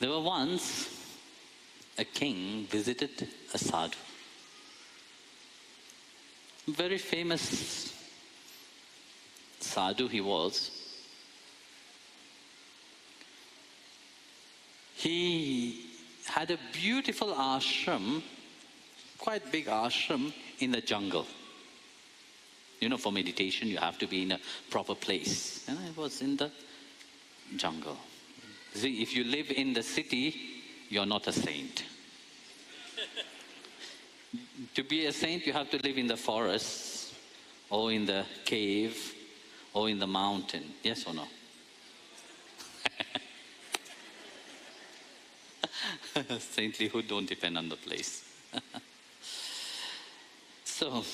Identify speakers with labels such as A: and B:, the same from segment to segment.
A: There was once a king visited a sadhu. Very famous sadhu he was. He had a beautiful ashram, quite big ashram in the jungle. You know, for meditation you have to be in a proper place. And it was in the jungle. See, if you live in the city, you're not a saint. To be a saint, you have to live in the forest, or in the cave, or in the mountain. Yes or no? Saintlyhood don't depend on the place. So,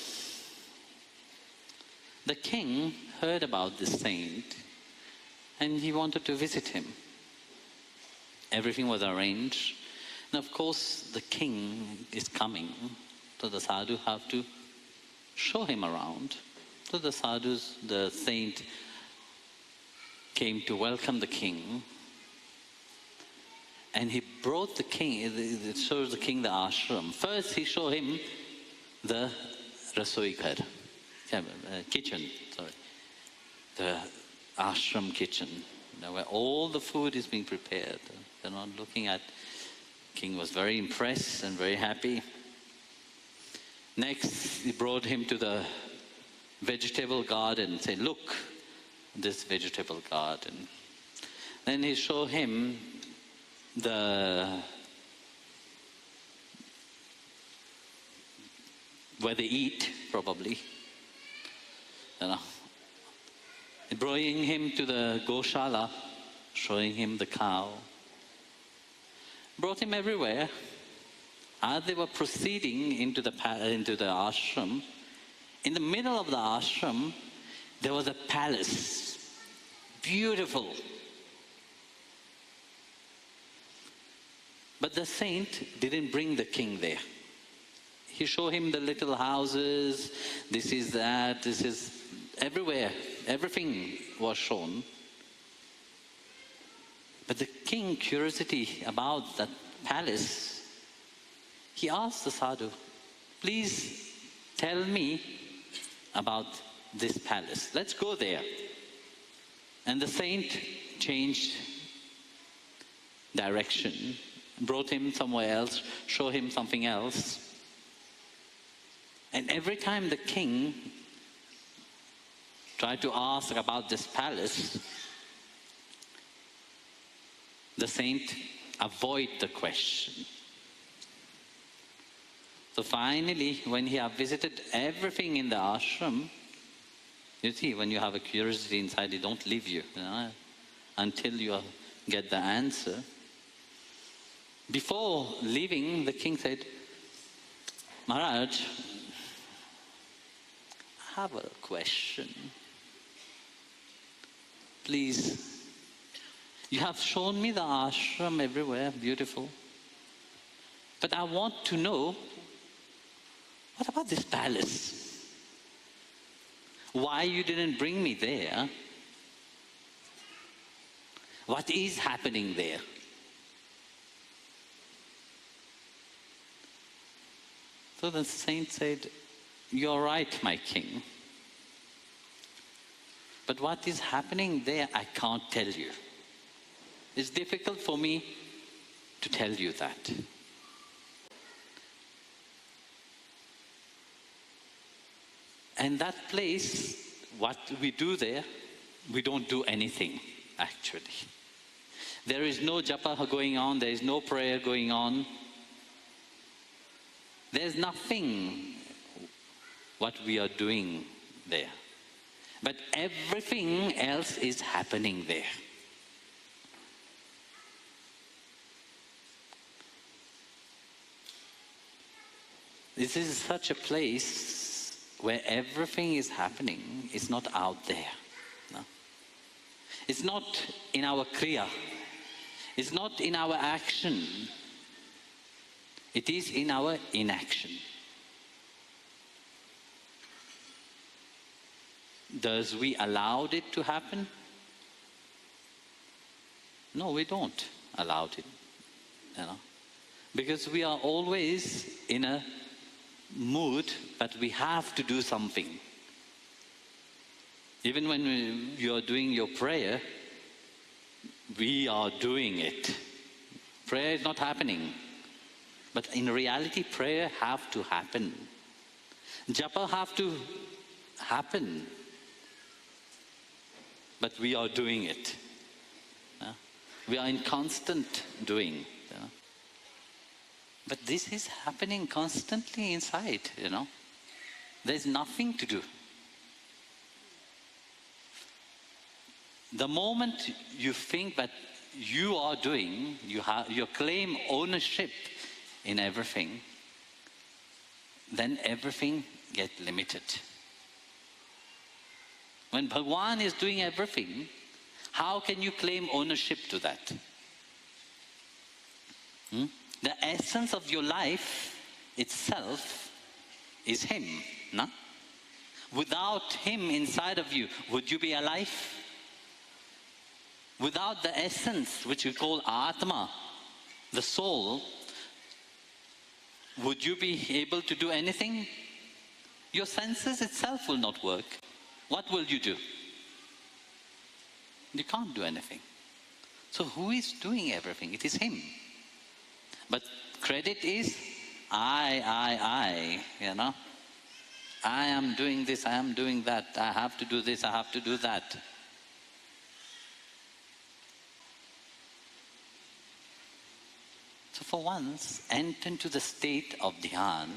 A: the king heard about this saint, and he wanted to visit him. Everything was arranged. And of course, the king is coming, so the sadhu have to show him around. So the saint came to welcome the king, and he brought the king, it shows the king the ashram. First he showed him the rasoi ghar, kitchen, the ashram kitchen, where all the food is being prepared. They're not looking at. King was very impressed and very happy. Next, he brought him to the vegetable garden and said, look, this vegetable garden. Then he showed him where they eat, probably. You know. Bringing him to the goshala, showing him the cow. Brought him everywhere. As they were proceeding into the ashram, in the middle of the ashram, there was a palace. Beautiful. But the saint didn't bring the king there. He showed him the little houses, this is that, this is everywhere. Everything was shown. But the king, curiosity about that palace, he asked the sadhu, please tell me about this palace. Let's go there. And the saint changed direction, brought him somewhere else, showed him something else. And every time the king tried to ask about this palace, the saint avoided the question. So finally, when he had visited everything in the ashram, you see, when you have a curiosity inside, it don't leave you, until you get the answer. Before leaving, the king said, Maharaj, I have a question. Please, you have shown me the ashram everywhere, beautiful. But I want to know, what about this palace? Why you didn't bring me there? What is happening there? So the saint said, you're right, my king. But what is happening there, I can't tell you. It's difficult for me to tell you that. And that place, what we do there, we don't do anything, actually. There is no japa going on, there is no prayer going on. There's nothing what we are doing there. But everything else is happening there. This is such a place where everything is happening. It's not out there. No? It's not in our kriya. It's not in our action. It is in our inaction. Does we allow it to happen? No, we don't allow it. you know. Because we are always in a mood that we have to do something. Even when you are doing your prayer, we are doing it. Prayer is not happening. But in reality, prayer have to happen. Japa have to happen. But we are doing it. We are in constant doing. But this is happening constantly inside, There's nothing to do. The moment you think that you are doing, you claim ownership in everything, then everything gets limited. When Bhagwan is doing everything, how can you claim ownership to that? The essence of your life itself is Him, no? Without Him inside of you, would you be alive? Without the essence, which we call Atma, the soul, would you be able to do anything? Your senses itself will not work. What will you do? You can't do anything. So who is doing everything? It is Him. But credit is I, I am doing this, I am doing that, I have to do this, I have to do that. So for once, enter into the state of Dhyan,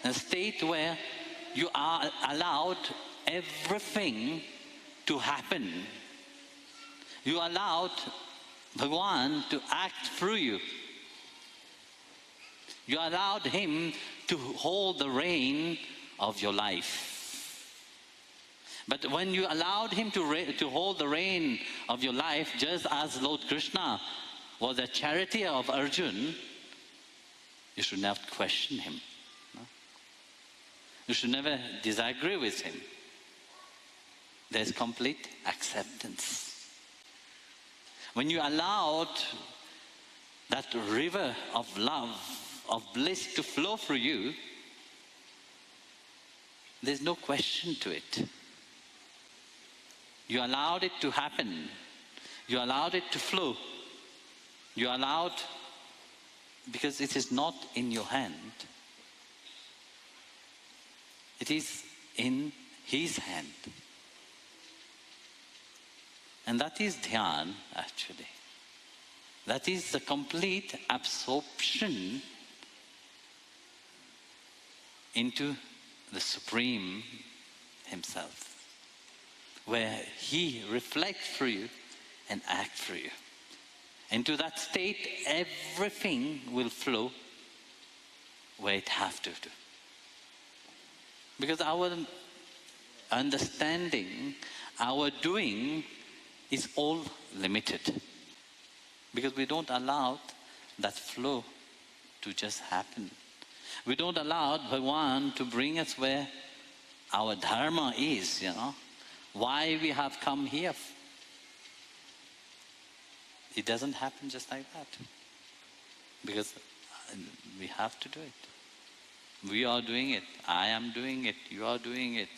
A: a state where you are allowed everything to happen. You allowed Bhagwan to act through you. You allowed Him to hold the rein of your life. But when you allowed Him to hold the rein of your life, just as Lord Krishna was a charioteer of Arjun, you should never question Him. No? You should never disagree with Him. There's complete acceptance. When you allowed that river of love, of bliss to flow through you, there's no question to it. You allowed it to happen. You allowed it to flow. You allowed, because it is not in your hand. It is in His hand. And that is Dhyan, actually. That is the complete absorption into the Supreme Himself, where He reflects through you and acts through you. Into that state, everything will flow where it has to do. Because our understanding, our doing is all limited. Because we don't allow that flow to just happen. We don't allow Bhagwan to bring us where our dharma is, why we have come here. It doesn't happen just like that. Because we have to do it. We are doing it. I am doing it. You are doing it.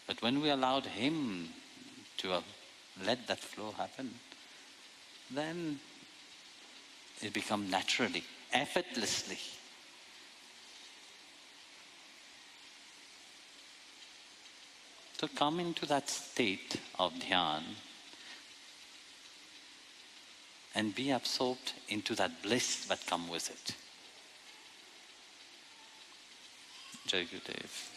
A: But when we allowed Him to let that flow happen, then it becomes naturally, effortlessly. So come into that state of Dhyan and be absorbed into that bliss that comes with it. Jai Gurudev.